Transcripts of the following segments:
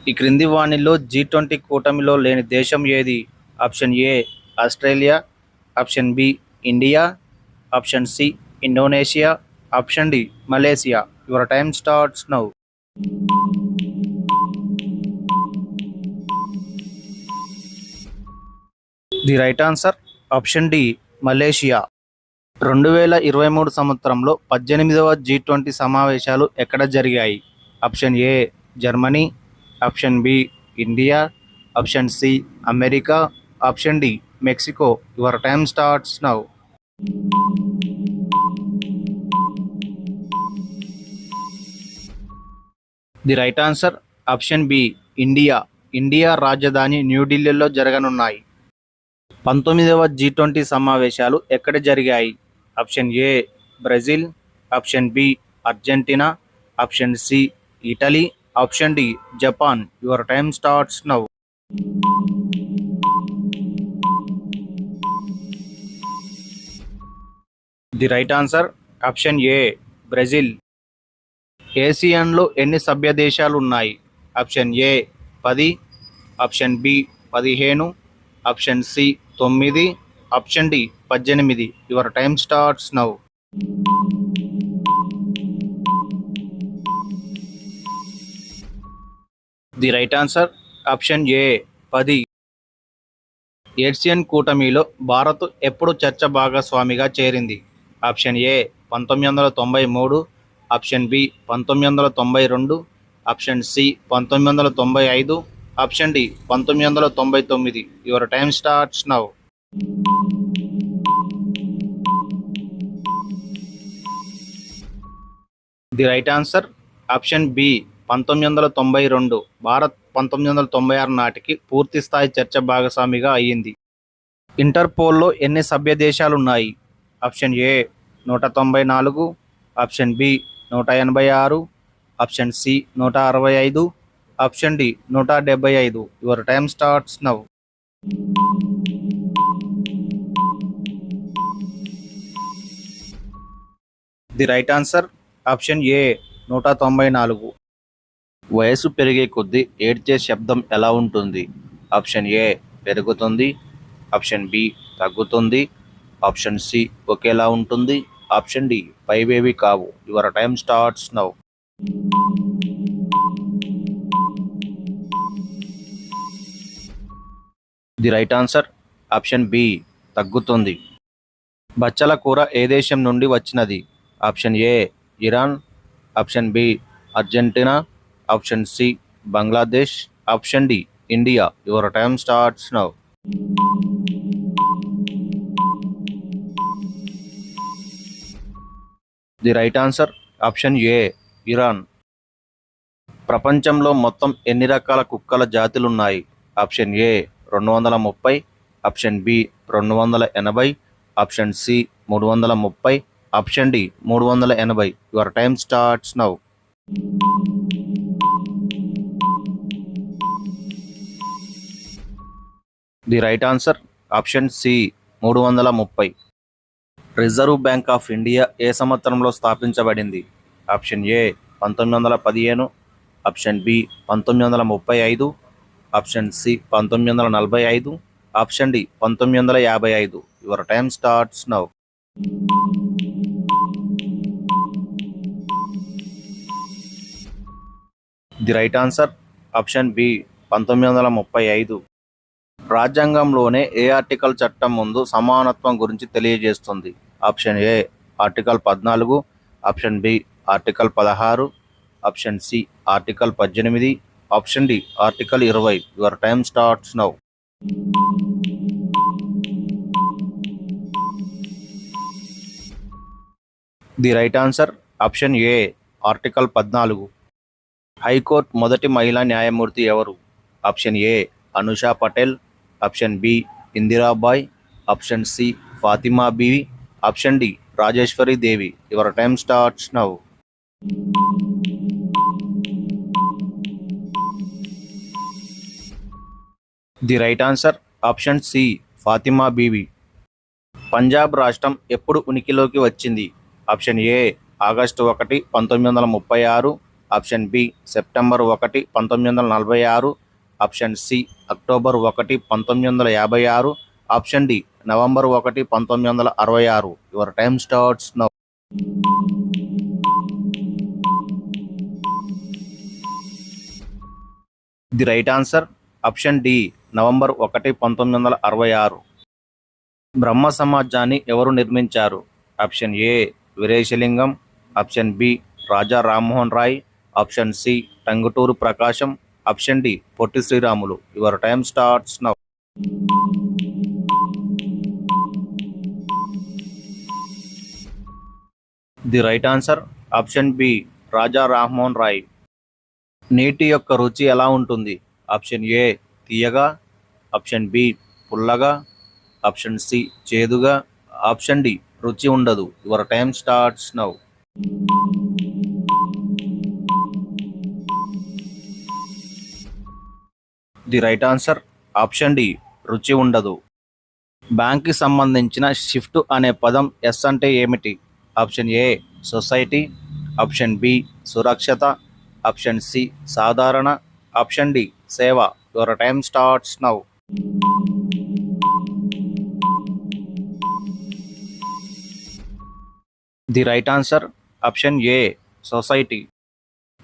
ఈ క్రింది వాణిలో G20 కూటమిలో లేని దేశం ఏది? Option A Australia, option B India, option C Indonesia, option D Malaysia. Your time starts now. The right answer option D Malaysia. 2023 సంవత్సరంలో 18వ G20 సమావేశాలు ఎక్కడ జరిగాయి? Option A Germany, option B India, option C America, option D Mexico. Your time starts now. The right answer option B India. India రాజధాని న్యూఢిల్లీలో జరగనున్నాయి. 19వ G20 సమావేశాలు ఎక్కడ జరిగాయి? Option A Brazil, option B Argentina, option C Italy, option D Japan. Your time starts now. The right answer option A Brazil. ఏసియన్లో ఎన్ని సభ్య దేశాలు ఉన్నాయి? Option A 10, option B 15, option C 9, option D 18. Your time starts now. The right answer option A 10. ASEAN కూటమిలో భారత్ ఎప్పుడు చర్చ భాగస్వామిగా చేరింది? Option A 1993, option B 1992, option C 1995, option D 1999. Your time starts now. The right answer option B 1992. Bharat 1996 నాటికి పూర్తి స్థాయి చర్చ భాగస్వామిగా అయ్యింది. ఇంటర్పోల్లో ఎన్ని సభ్య దేశాలున్నాయి? Option A 194, option B 186, option C 165, option D 175. Your time starts now. The right answer option A 194. వయసు పెరిగే కొద్దీ ఏడ్చే శబ్దం ఎలా ఉంటుంది? ఆప్షన్ ఏ పెరుగుతుంది, ఆప్షన్ బి తగ్గుతుంది, ఆప్షన్ సి ఒకేలా ఉంటుంది, ఆప్షన్ డి పైవేవి కావు. Your time starts now. The right answer option B తగ్గుతుంది. బచ్చల కూర ఏ దేశం నుండి వచ్చినది? Option A Iran, option B Argentina, option C Bangladesh, option D India. Your time starts now. The right answer option A Iran. ప్రపంచంలో మొత్తం ఎన్ని రకాల కుక్కల జాతులున్నాయి? Option A 230, option B 280, option C 330, option D 380. Your time starts now. The right answer option C 330. Reserve Bank of India ఏ సంవత్సరంలో స్థాపించబడింది? Option A 1915, option B 1935, option C 1945, option D 1955. Your time starts now. The right answer option B 1935. రాజ్యాంగంలోనే ఏ article చట్టం ముందు సమానత్వం గురించి తెలియజేస్తుంది? Option A article 14, option B article 16, option C article 18, option D article 20. Your time starts now. The right answer option A article 14. High court మొదటి మహిళా న్యాయమూర్తి ఎవరు? Option A Anusha Patel, option B Indirabai, option C Fathima Beevi, option D Rajeshwari Devi. Your time starts now. The right answer option C Fathima Beevi. Punjab రాష్ట్రం ఎప్పుడు ఉనికిలోకి వచ్చింది? Option A August 1, 1936, option B September 1, 1946, option C October 1, 1956, option D November 1, 1966. Your time starts now. The right answer option D November 1, 1966. Brahmo సమాజాన్ని ఎవరు నిర్మించారు? Option A Veeresalingam, option B Raja Rammohan Roy, option C Tanguturi Prakasam, option D Potti Sriramulu. Your time starts now. The right answer option B Raja Rammohan Roy. నీటి యొక్క రుచి ఎలా ఉంటుంది? Option A తీయగా, option B పుల్లగా, ఆప్షన్ సి చేదుగా, ఆప్షన్ డి రుచి ఉండదు. Your time starts now. The right answer option D రుచి ఉండదు. బ్యాంక్కి సంబంధించిన షిఫ్ట్ అనే పదం ఎస్ అంటే ఏమిటి? Option A society, option B సురక్షత, ఆప్షన్ సి సాధారణ, ఆప్షన్ డి సేవ. Your time starts now. The right answer option A society.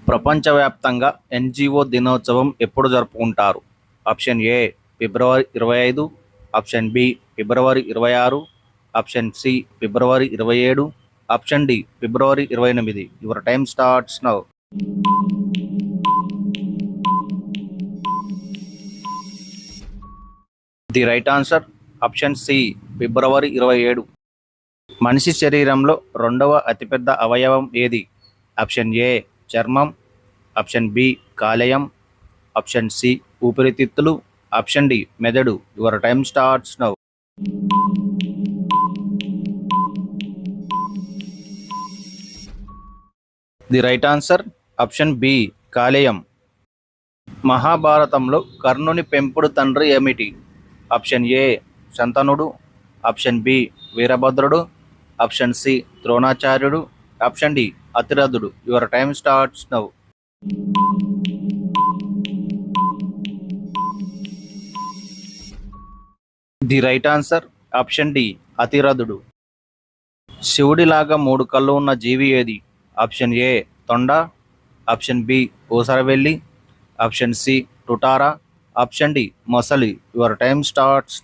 ప్రపంచవ్యాప్తంగా ఎన్జిఓ దినోత్సవం ఎప్పుడు జరుపుకుంటారు? Option A February 25, option B February 26, option C February 27, option D February 28. Your time starts now. The right answer option C February 27. మనిషి శరీరంలో రెండవ అతిపెద్ద అవయవం ఏది? ఆప్షన్ ఏ చర్మం, ఆప్షన్ బి కాలేయం, ఆప్షన్ సి ఊపిరితిత్తులు, ఆప్షన్ డి మెదడు. Your time starts now. The right answer option B కాలేయం. మహాభారతంలో కర్ణుని పెంపుడు తండ్రి ఏమిటి? ఆప్షన్ ఏ శంతనుడు, ఆప్షన్ బి వీరభద్రుడు, ఆప్షన్ సి ద్రోణాచార్యుడు, ఆప్షన్ డి అతిరథుడు. Your time starts now. The right answer option D అతిరథుడు. శివుడిలాగా 3 కళ్ళు ఉన్న జీవి ఏది? ఆప్షన్ ఏ తొండ, ఆప్షన్ బి ఊసరవెల్లి, option C tuatara, option D మొసలి. Your time starts.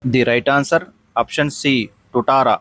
The right answer option C టుటారా.